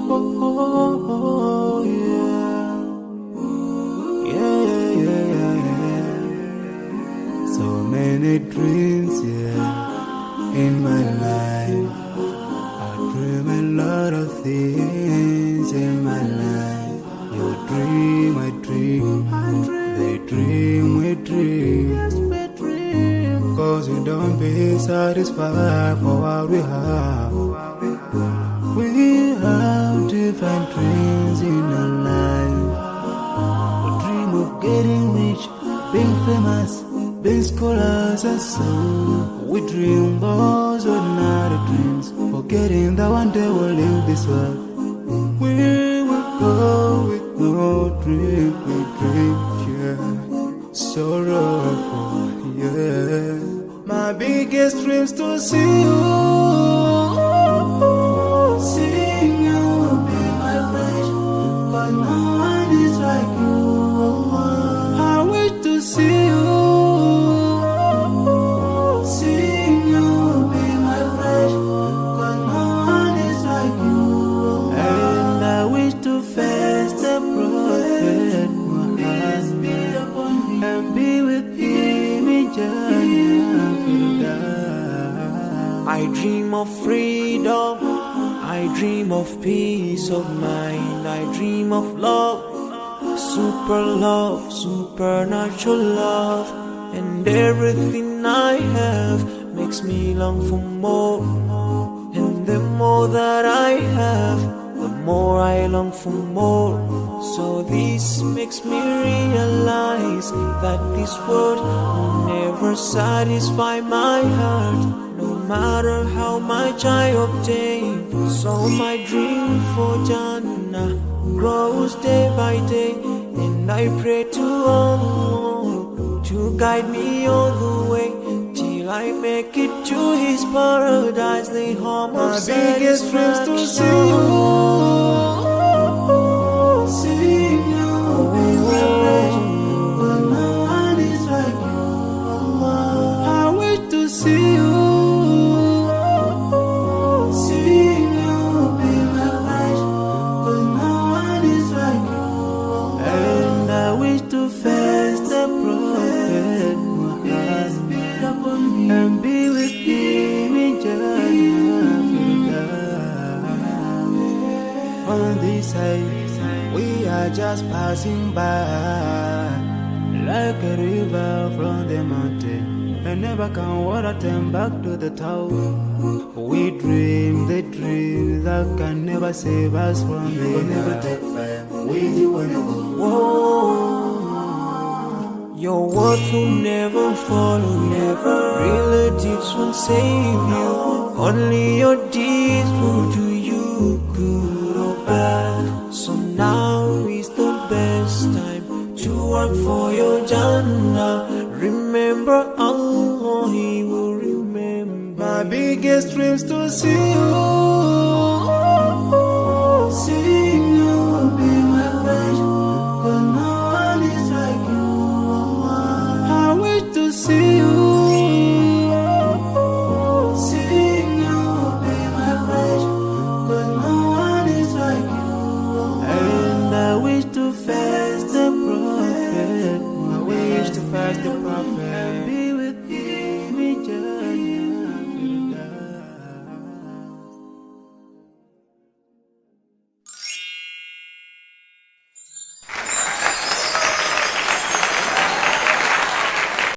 oh, yeah. Yeah, yeah, yeah, yeah. So many dreams, yeah, in my life. I dream a lot of things in my life. You dream, I dream. They dream, we dream. Cause we don't be satisfied for what we have. We have different dreams in our life. We dream of getting rich, being famous, being scholars and so. We dream those ordinary dreams, forgetting that one day we'll leave this world. We will go with no dream, we dream, yeah. Sorrowful, yeah. My biggest dreams to see you, seeing you be my wish, but no one is like you. I wish to see you, seeing you be my wish, but no one is like you. And I wish to face the prophet Muhammad and be with him in Jannah. I dream of freedom, I dream of peace of mind, I dream of love, supernatural love, and everything I have makes me long for more. And the more that I have, the more I long for more. So this makes me realize that this world will never satisfy my heart, no matter how much I obtain. So my dream for Jannah grows day by day, and I pray to Allah to guide me all the way till I make it to His paradise, the home of satisfaction. My biggest dreams to see you, seeing you be my wish, but no one is like you. I wish to see you, seeing you be my wish, but no one is like you. And I wish to face the prophet Muhammad and be with him in Jannah. On this side, we are just passing by, like a river from the mountain, and never can water turn back to the town. We dream the dream that can never save us from the never take fire. We wanna go. Your worth will never follow, never. Relatives won't save you, only your deeds will do you good or bad. So now is the best time to work for your Jannah. Remember Allah, He will remember. My biggest dreams to see